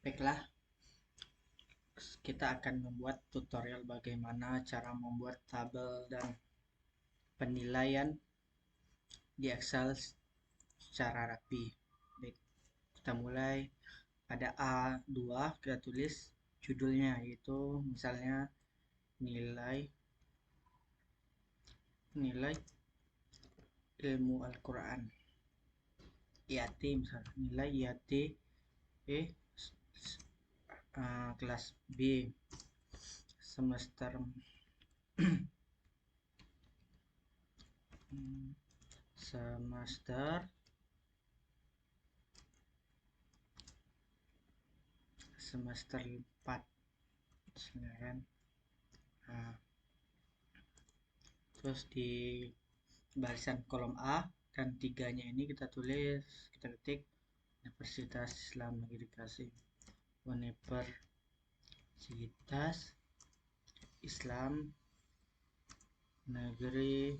Baiklah, kita akan membuat tutorial bagaimana cara membuat tabel dan penilaian di Excel secara rapi. Baik, kita mulai pada A2, kita tulis judulnya, yaitu misalnya nilai ilmu Al-Quran, IAT misalnya, nilai IAT kelas B semester semester 4 kan. Nah, terus di barisan kolom A dan 3-nya ini kita ketik Universitas Islam Negeri Kasih, Universitas Islam Negeri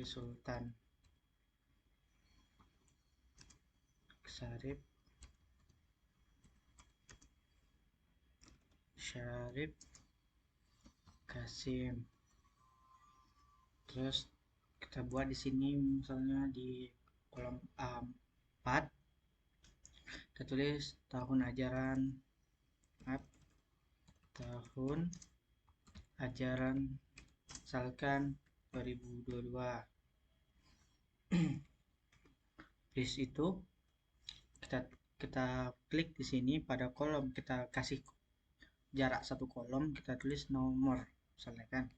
Sultan Syarif Kasim. Terus kita buat di sini misalnya di kolom A4 kita tulis tahun ajaran misalkan 2022. Habis itu kita klik di sini pada kolom, kita kasih jarak satu kolom, kita tulis nomor misalnya kan,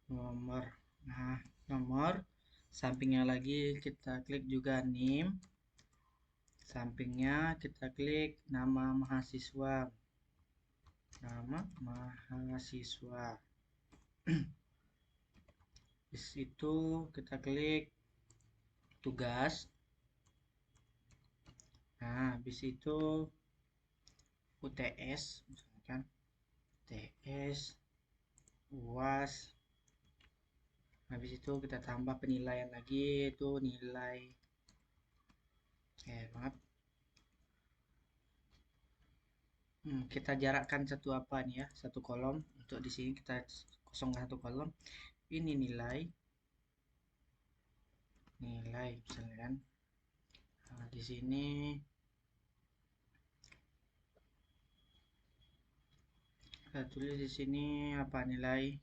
nomor. Nah, nomor sampingnya lagi kita klik juga NIM, sampingnya kita klik nama mahasiswa. Di situ kita klik tugas. Nah, habis itu UTS misalkan, UTS, UAS. Habis itu kita tambah penilaian lagi, itu nilai kita jarakkan satu kolom. Untuk di sini kita kosongkan satu kolom. Ini nilai misalnya kan. Nah, di sini kita tulis di sini apa nilai,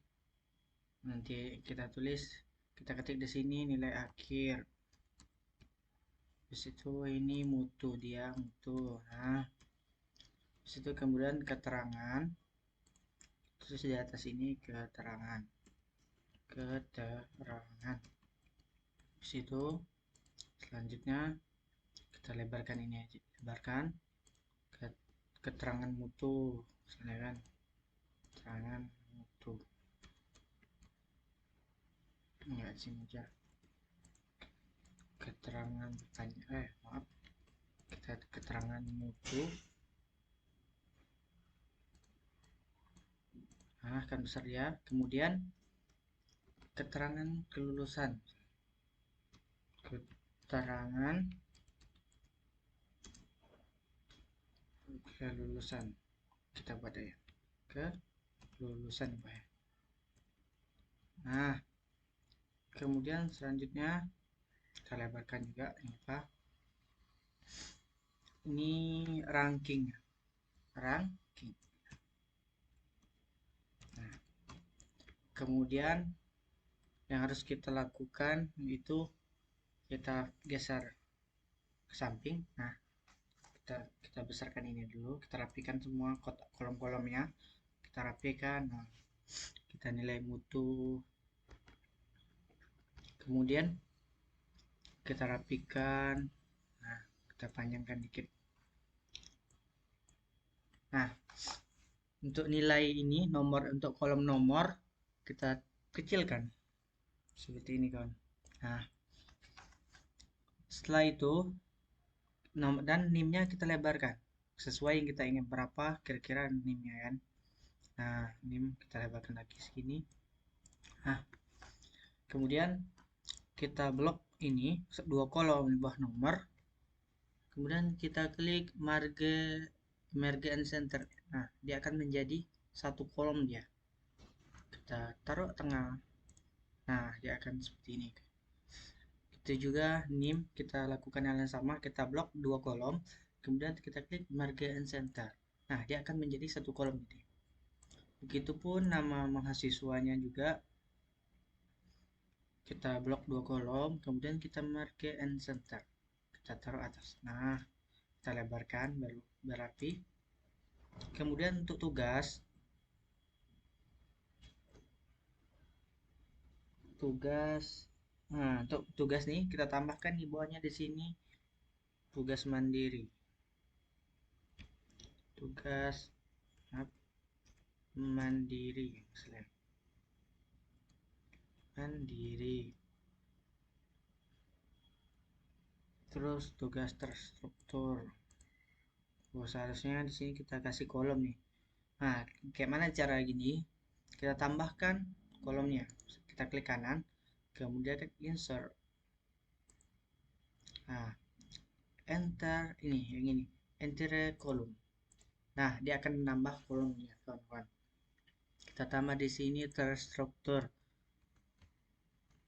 nanti kita ketik di sini nilai akhir. Habis itu ini mutu. Nah, habis itu kemudian keterangan, terus di atas ini keterangan. Habis itu selanjutnya kita lebarkan ini aja, keterangan mutu misalnya kan, keterangan mutu enggak sini aja, keterangan keterangan mutu. Nah, akan besar ya. Kemudian keterangan kelulusan, kita buat ya, kelulusan Pak. Nah, kemudian selanjutnya kita lebarkan juga ini ranking. Nah, kemudian yang harus kita lakukan itu kita geser ke samping. Nah, kita besarkan ini dulu, kita rapikan semua kolom-kolomnya, kita rapikan. Nah, kita nilai mutu, kemudian kita rapikan. Nah, kita panjangkan dikit. Nah, untuk nilai ini untuk kolom nomor kita kecilkan seperti ini kan. Nah, setelah itu dan NIM-nya kita lebarkan sesuai yang kita ingin, berapa kira-kira NIM-nya kan. Nah, NIM kita lebarkan lagi segini. Nah, kemudian kita blok ini 2 kolom di bawah nomor, Kemudian kita klik merge and center. Nah, dia akan menjadi satu kolom dia. Kita taruh tengah. Nah, dia akan seperti ini. Itu juga nim, kita lakukan hal yang sama, kita blok dua kolom, kemudian kita klik merge and center. Nah, dia akan menjadi satu kolom ini. Begitupun nama mahasiswanya juga kita blok dua kolom, kemudian kita merge and center. Kita taruh atas. Nah, kita lebarkan baru berapi. Kemudian untuk untuk tugas nih kita tambahkan di bawahnya di sini tugas mandiri. Tugas mandiri, mandiri. Terus tugas terstruktur. Seharusnya di sini kita kasih kolom nih. Nah, kayak mana cara gini? Kita tambahkan kolomnya. Kita klik kanan, kemudian klik insert. Nah, enter yang ini, enter kolom. Nah, dia akan menambah kolomnya, kawan-kawan. Kita tambah di sini terstruktur.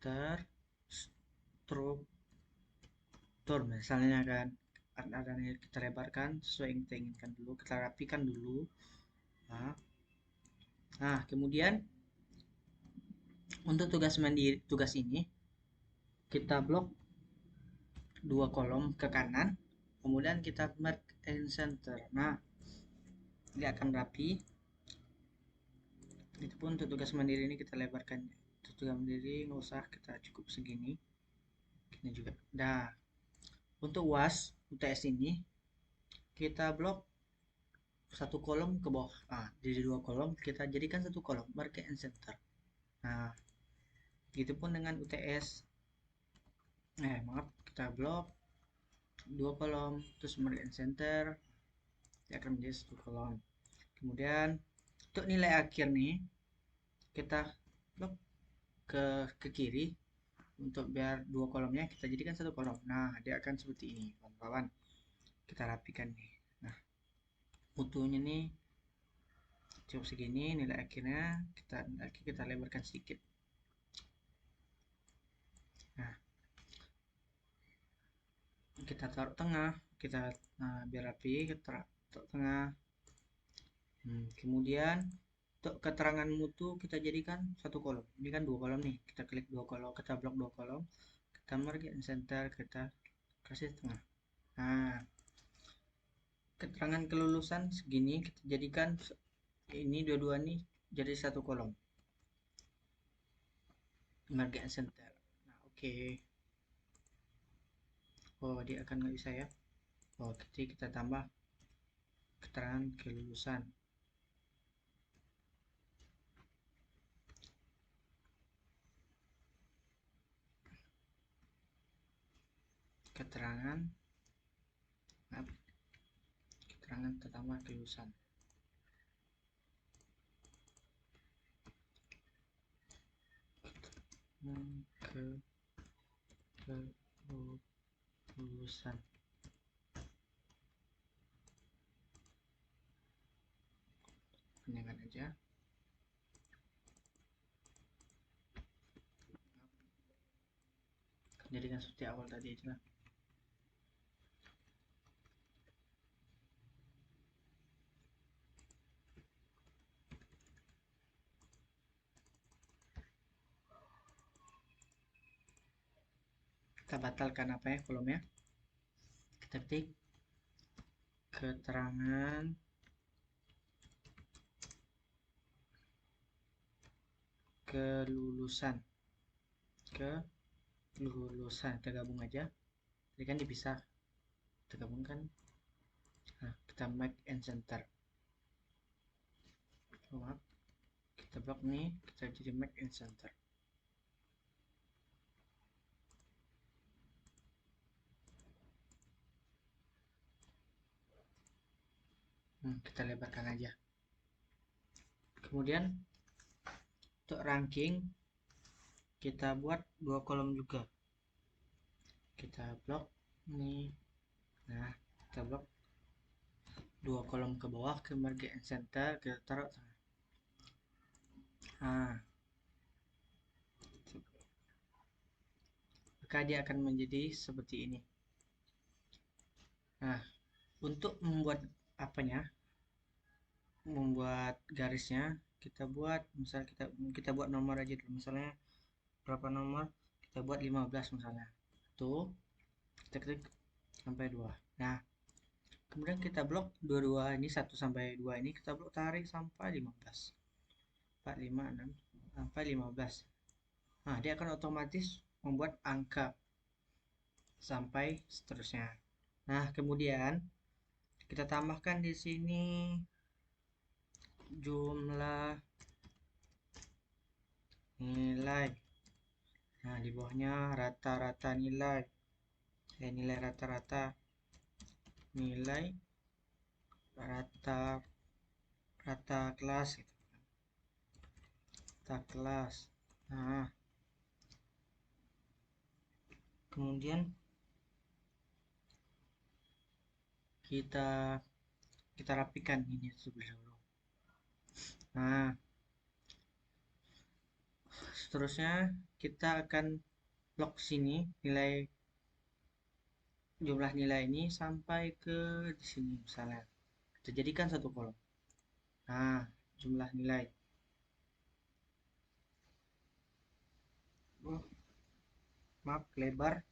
Terstruktur misalnya kan. Adanya kita lebarkan sesuai yang kita inginkan dulu, kita rapikan dulu. Nah, kemudian untuk tugas mandiri, tugas ini kita blok dua kolom ke kanan, kemudian kita merge and center. Nah, dia akan rapi. Itu pun untuk tugas mandiri ini kita lebarkan. Untuk tugas mandiri nggak usah, kita cukup segini. Ini juga. Nah, untuk UAS UTS ini kita blok satu kolom ke bawah. Nah, jadi dua kolom kita jadikan satu kolom, merge and center. Nah, gitu pun dengan UTS. Maaf, kita blok dua kolom, terus merge and center, dia akan menjadi satu kolom. Kemudian untuk nilai akhir nih kita blok ke kiri untuk biar dua kolomnya kita jadikan satu kolom. Nah, dia akan seperti ini, kawan-kawan. Kita rapikan nih. Nah, mutunya nih cukup segini, nilai akhirnya kita lebarkan sedikit. Nah, kita taruh tengah, biar rapi, kita taruh tengah. Kemudian untuk keterangan mutu kita jadikan satu kolom. Ini kan dua kolom nih, kita klik dua kolom, kita blok dua kolom, kita merge center, kita kasih tengah. Nah, keterangan kelulusan segini kita jadikan ini dua-dua nih jadi satu kolom, merge center. Nah, oke. Oh, dia akan nggak bisa ya. Oh, jadi kita tambah keterangan kelulusan. Keterangan tambah kelulusan. Kelulusan. Panjangkan aja. Jadikan seperti awal tadi aja lah. Kita batalkan apa ya kolomnya, kita ketik keterangan kelulusan, kita gabung aja, jadi kan dipisah, kita gabungkan. Nah, kita make and center. Maaf, kita blok nih, kita jadi make and center. Kita lebarkan aja. Kemudian untuk ranking kita buat dua kolom juga, kita blok nih. Nah, kita blok 2 kolom ke bawah ke margin and center, kita taruh tengah. Nah, maka dia akan menjadi seperti ini. Nah, untuk membuat apanya, membuat garisnya, kita buat misal kita buat nomor aja dulu, misalnya berapa nomor, kita buat 15 misalnya. Tuh kita klik sampai 2. Nah, kemudian kita blok dua-dua ini, 1 sampai 2 ini kita blok, tarik sampai 15. 4, 5, 6 sampai 15. Nah, dia akan otomatis membuat angka sampai seterusnya. Nah, kemudian kita tambahkan di sini jumlah nilai. Nah, di bawahnya rata-rata nilai. Nilai rata-rata. Nilai rata kelas gitu. Rata kelas. Nah, kemudian kita rapikan ini dulu. Nah, seterusnya kita akan blok sini nilai, jumlah nilai ini sampai ke di sini misalnya. Kita jadikan satu kolom. Nah, jumlah nilai. Maaf, lebar.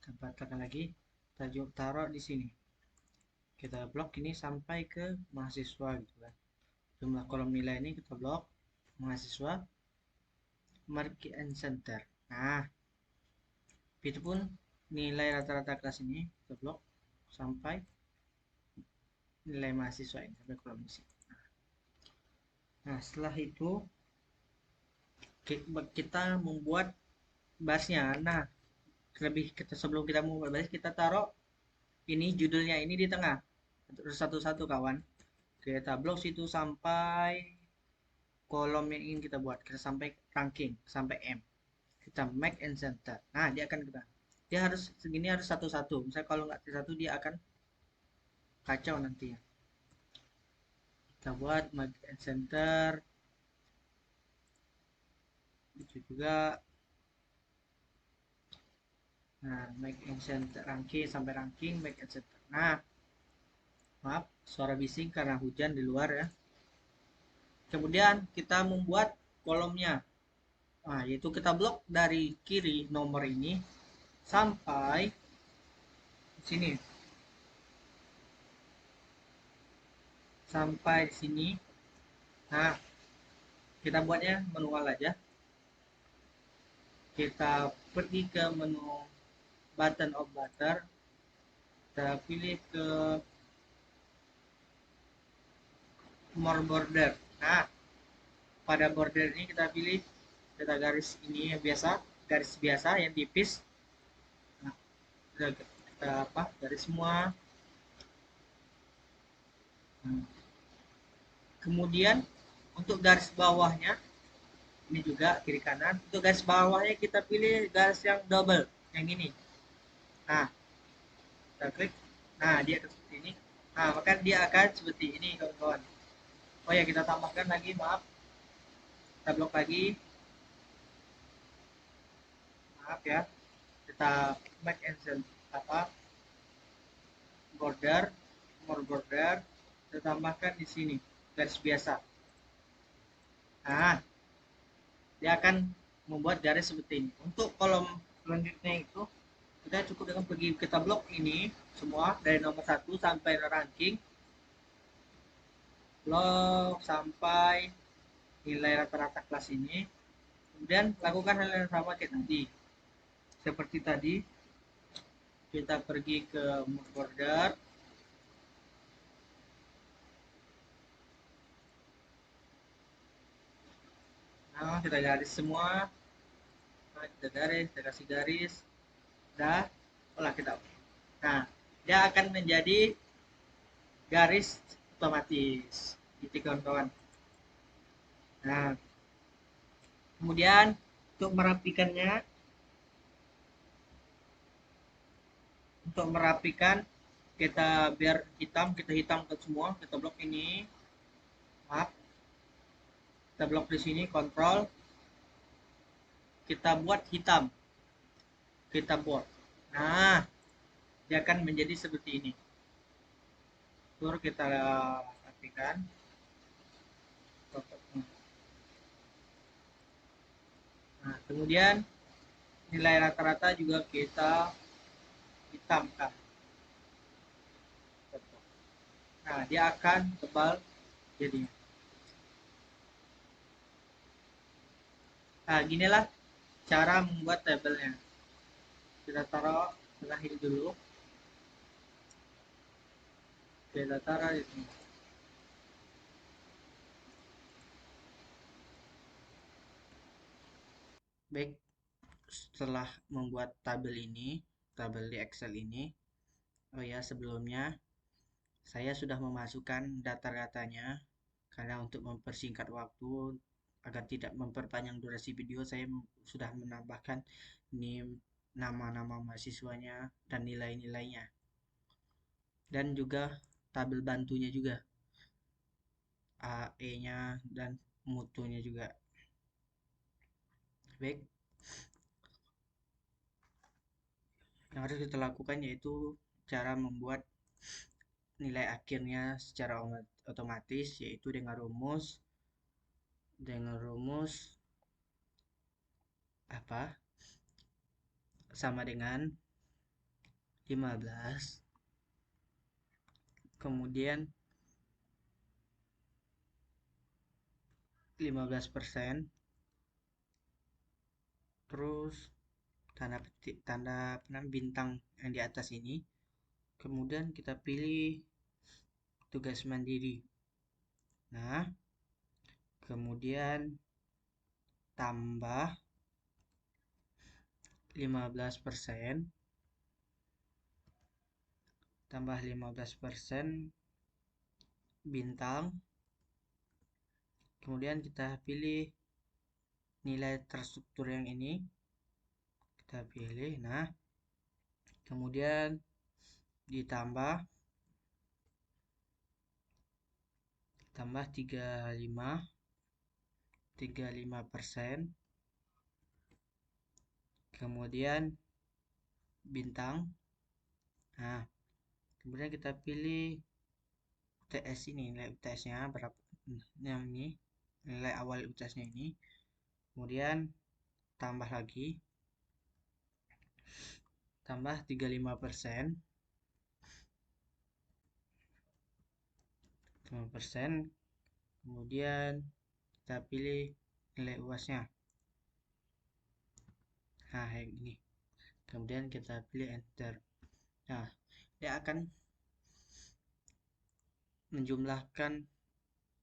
Tambahkan lagi. Kita taruh di sini. Kita blok ini sampai ke mahasiswa gitu kan. Jumlah kolom nilai ini kita blok mahasiswa, mark and center. Nah, itu pun nilai rata-rata kelas ini kita blok sampai nilai mahasiswa ini, sampai kolom isi. Nah, setelah itu kita membuat barisnya. Nah, sebelum kita membuat baris, kita taruh ini judulnya ini di tengah, satu-satu kawan. Kita blok situ sampai kolom yang ingin kita buat, kita sampai ranking sampai M, kita make and center. Nah, dia harus segini, harus satu-satu. Misalnya kalau nggak satu, dia akan kacau nanti ya. Kita buat make and center itu juga. Nah, make and center ranking sampai ranking, make and center. Nah, maaf suara bising karena hujan di luar ya. Kemudian kita membuat kolomnya. Nah, yaitu kita blok dari kiri nomor ini sampai sini. Sampai sini. Nah, kita buatnya manual aja. Kita pergi ke menu button of butter. Kita pilih ke more border. Nah, pada border ini kita pilih, kita garis ini yang biasa, garis biasa yang tipis. Nah, kita garis semua. Nah, kemudian untuk garis bawahnya ini juga kiri kanan. Untuk garis bawahnya kita pilih garis yang double, yang ini. Nah, kita klik. Nah, dia seperti ini. Nah, maka dia akan seperti ini kawan-kawan. Oh ya, kita tambahkan lagi, maaf. Kita blok lagi. Maaf ya. Kita make and border, more border. Kita tambahkan di sini garis biasa. Nah, dia akan membuat garis seperti ini. Untuk kolom selanjutnya itu kita cukup dengan pergi kita blok ini semua dari nomor 1 sampai ranking, blok sampai nilai rata-rata kelas ini. Kemudian lakukan hal yang sama kayak tadi. Seperti tadi, kita pergi ke border. Nah, kita garis semua. Nah, kita kasih garis. Udah, olah kita. Nah, dia akan menjadi garis otomatis. Gitu kawan-kawan. Nah, kemudian untuk merapikan Kita biar hitam, kita hitamkan semua, kita blok ini, maaf, kita blok di sini, kontrol, kita buat hitam, kita buat. Nah, dia akan menjadi seperti ini. Terus kita rapikan. Nah, kemudian nilai rata-rata juga kita hitamkan. Nah, dia akan tebal jadinya. Nah, ginilah cara membuat tabelnya. Kita taruh terakhir dulu. Kita taruh di sini. Baik, setelah membuat tabel ini, tabel di Excel ini, oh ya sebelumnya saya sudah memasukkan data-datanya karena untuk mempersingkat waktu agar tidak memperpanjang durasi video, saya sudah menambahkan ini nama-nama mahasiswanya dan nilai-nilainya dan juga tabel bantunya juga, AE-nya dan mutunya juga. Baik, yang harus kita lakukan yaitu cara membuat nilai akhirnya secara otomatis, yaitu dengan rumus apa sama dengan 15, kemudian 15%, terus tanda petik, tanda bintang yang di atas ini, kemudian kita pilih tugas mandiri. Nah, kemudian tambah 15%, tambah 15% bintang, kemudian kita pilih nilai terstruktur yang ini, kita pilih. Nah, kemudian ditambah 35%, kemudian bintang. Nah, kemudian kita pilih UTS ini, nilai UTS-nya berapa, yang ini nilai awal UTS-nya ini, kemudian tambah lagi, tambah 35%, 5%, kemudian kita pilih nilai UAS-nya. Nah, yang ini. Kemudian kita pilih enter. Nah, dia akan menjumlahkan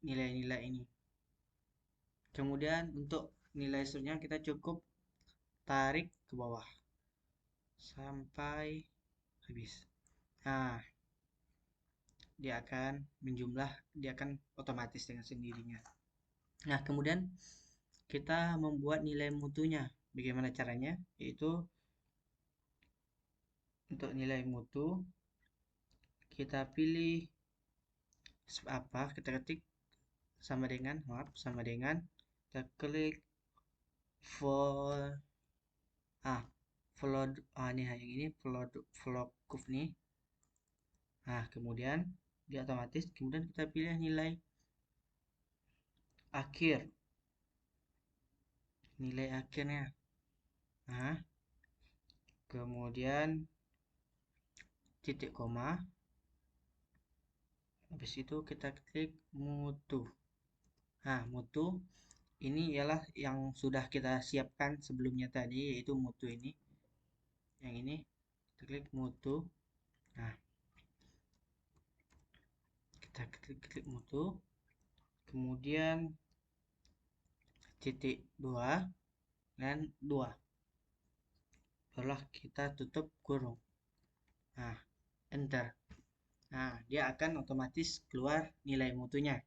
nilai-nilai ini. Kemudian untuk nilai seterusnya kita cukup tarik ke bawah sampai habis. Nah, dia akan otomatis dengan sendirinya. Nah, kemudian kita membuat nilai mutunya. Bagaimana caranya? Yaitu untuk nilai mutu kita pilih apa? Kita ketik sama dengan kita klik for flow ini yang ini flow curve nih. Nah, kemudian dia otomatis, kemudian kita pilih nilai akhirnya. Nah, kemudian titik koma, habis itu kita klik mutu. Nah, mutu ini ialah yang sudah kita siapkan sebelumnya tadi, yaitu mutu ini, yang ini kita klik mutu. Nah, kita klik mutu, kemudian titik 2 dan 2, barulah kita tutup kurung. Nah, enter. Nah, dia akan otomatis keluar nilai mutunya.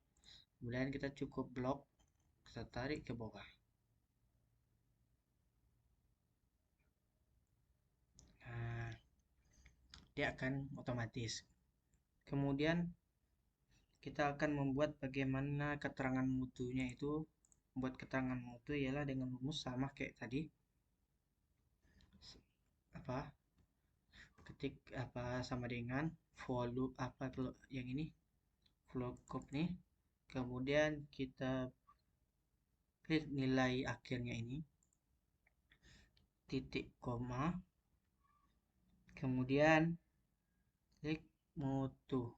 Kemudian kita cukup blok, kita tarik ke bawah. Nah, dia akan otomatis. Kemudian kita akan membuat bagaimana keterangan mutunya itu. Membuat keterangan mutu ialah dengan rumus sama kayak tadi. Apa? Ketik apa sama dengan volume apa kalau yang ini flow curve nih. Kemudian kita klik nilai akhirnya ini titik koma. Kemudian klik mutu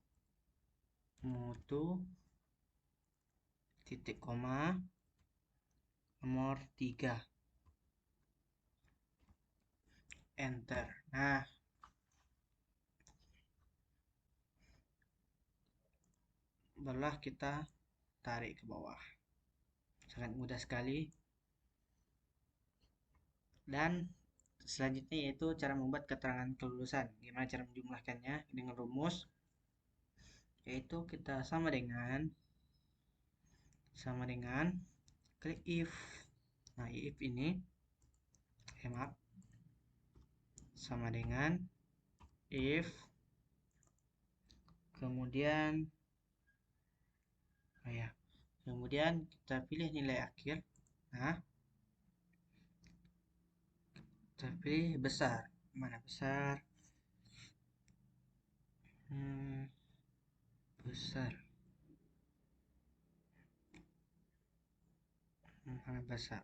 titik koma nomor 3 enter. Nah, barulah kita tarik ke bawah. Sangat mudah sekali. Dan selanjutnya yaitu cara membuat keterangan kelulusan. Gimana cara menjumlahkannya dengan rumus, yaitu kita sama dengan klik if. Nah, if ini maaf, sama dengan if, kemudian kemudian kita pilih nilai akhir. Nah, kita pilih besar. Mana besar? Besar. Mana besar?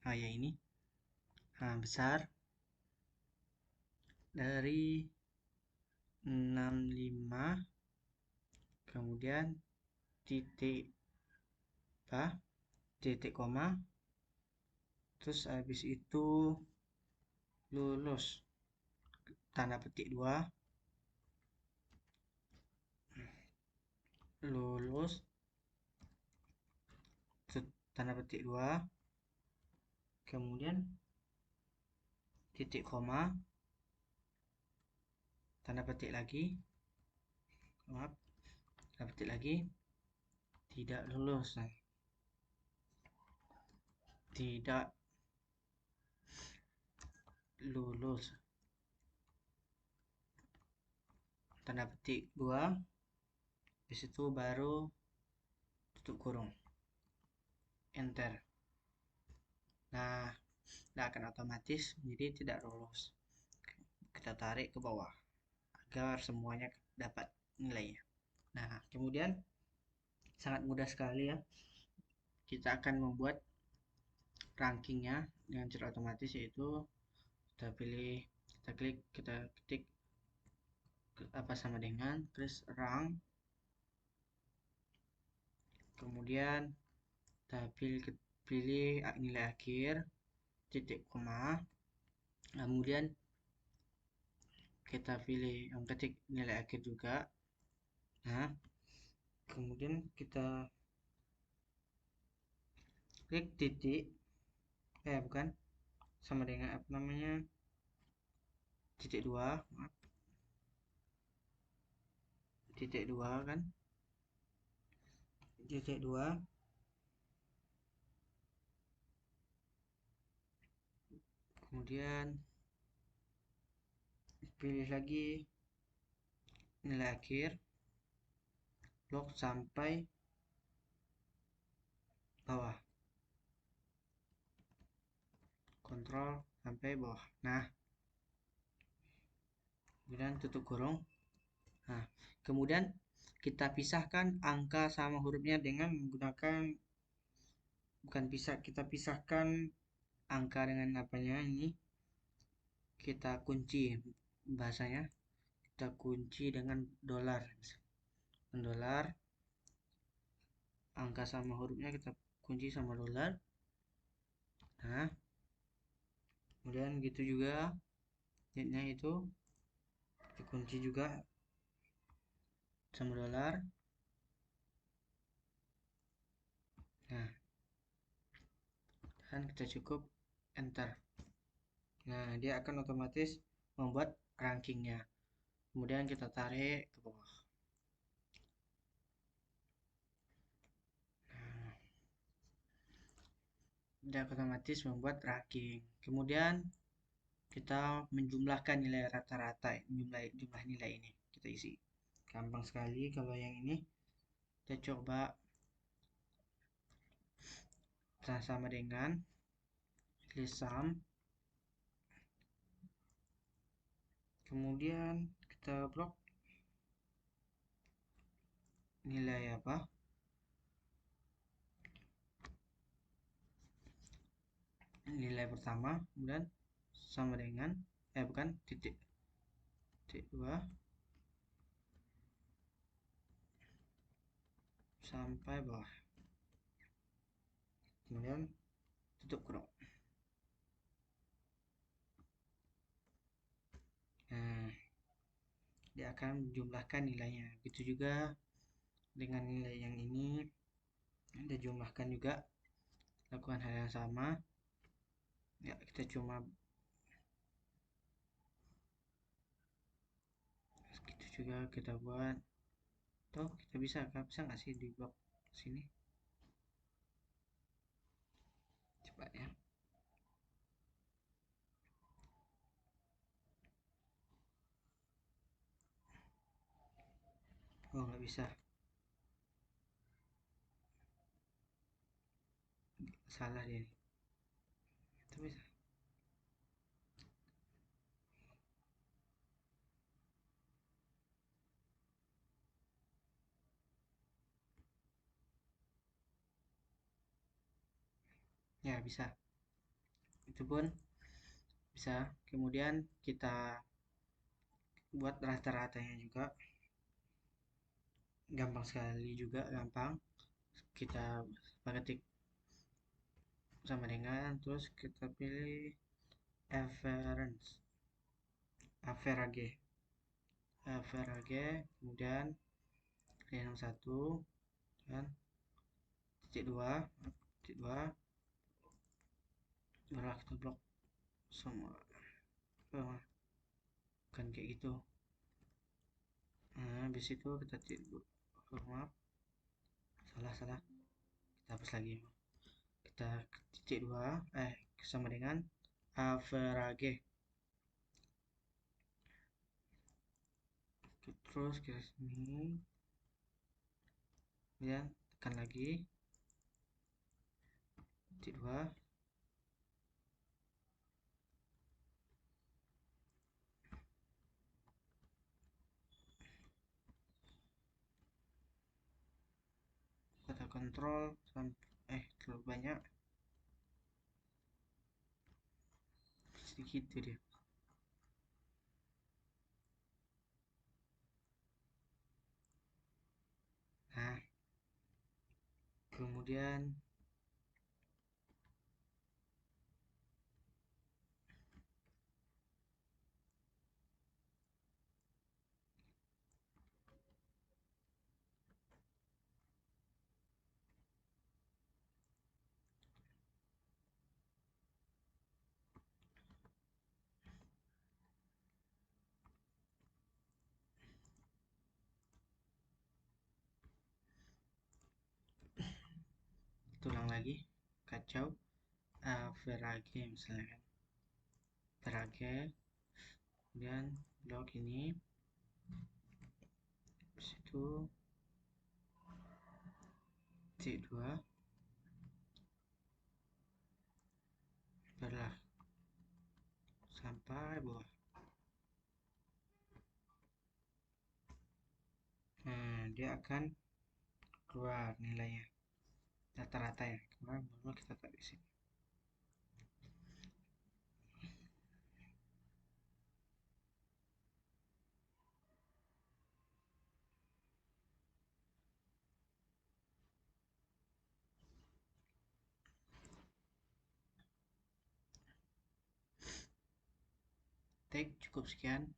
Ya ini. Besar dari 65, kemudian titik koma, terus habis itu lulus tanda petik 2, lulus tanda petik 2, kemudian titik koma, tanda petik lagi, maaf, tanda petik lagi, tidak lulus. Tidak lulus tanda petik 2, habis itu baru tutup kurung, enter. Nah, akan otomatis jadi tidak lulus. Kita tarik ke bawah agar semuanya dapat nilainya. Nah, kemudian sangat mudah sekali ya, kita akan membuat rankingnya dengan cara otomatis, yaitu kita pilih, kita klik, kita ketik apa sama dengan terus rank, kemudian kita pilih nilai akhir titik koma, kemudian kita pilih ketik nilai akhir juga. Nah, kemudian kita klik titik bukan, sama dengan apa namanya, titik 2, maaf, titik 2 kan, titik 2, kemudian pilih lagi nilai akhir, blok sampai bawah, kontrol sampai bawah. Nah, kemudian tutup kurung. Nah, kemudian kita pisahkan angka sama hurufnya dengan menggunakan, kita pisahkan angka dengan apanya ini, kita kunci bahasanya, kita kunci dengan dolar. Angka sama hurufnya kita kunci sama dolar. Nah, kemudian gitu juga hitnya itu dikunci juga sama dolar. Nah, dan kita cukup enter. Nah, dia akan otomatis membuat rankingnya. Kemudian kita tarik ke bawah. Nah, dia otomatis membuat ranking. Kemudian kita menjumlahkan nilai rata-rata, jumlah nilai ini kita isi. gampang sekali. Kalau yang ini kita coba sama dengan list sum, kemudian kita blok nilai apa, nilai pertama, kemudian sama dengan bukan titik 2 sampai bawah, kemudian tutup kurung. Nah, dia akan menjumlahkan nilainya. Begitu juga dengan nilai yang ini, Anda jumlahkan juga, lakukan hal yang sama. Ya, kita cuma gitu juga kita buat. Toh kita bisa nggak sih di blok sini? Coba ya. Oh, nggak bisa. Salah dia. Itu bisa. Ya, bisa. Itu pun bisa. Kemudian kita buat rata-ratanya juga. Gampang sekali juga, gampang. Kita ketik sama dengan, terus kita pilih average, kemudian yang satu dan titik dua, barulah kita blok semua. Kan kayak gitu. Nah, habis itu kita titik, maaf, salah, kita hapus lagi. Kita titik dua, sama dengan average. Terus ke sini, kemudian tekan lagi titik dua, kita kontrol sampai terlalu banyak, sedikit dia. Nah, kemudian tulang lagi, kacau, average misalnya kan, average, kemudian blok ini, habis itu C2, barulah sampai bawah. Nah, dia akan keluar nilainya rata-rata ya, kemudian baru kita tarik di sini. Cukup sekian.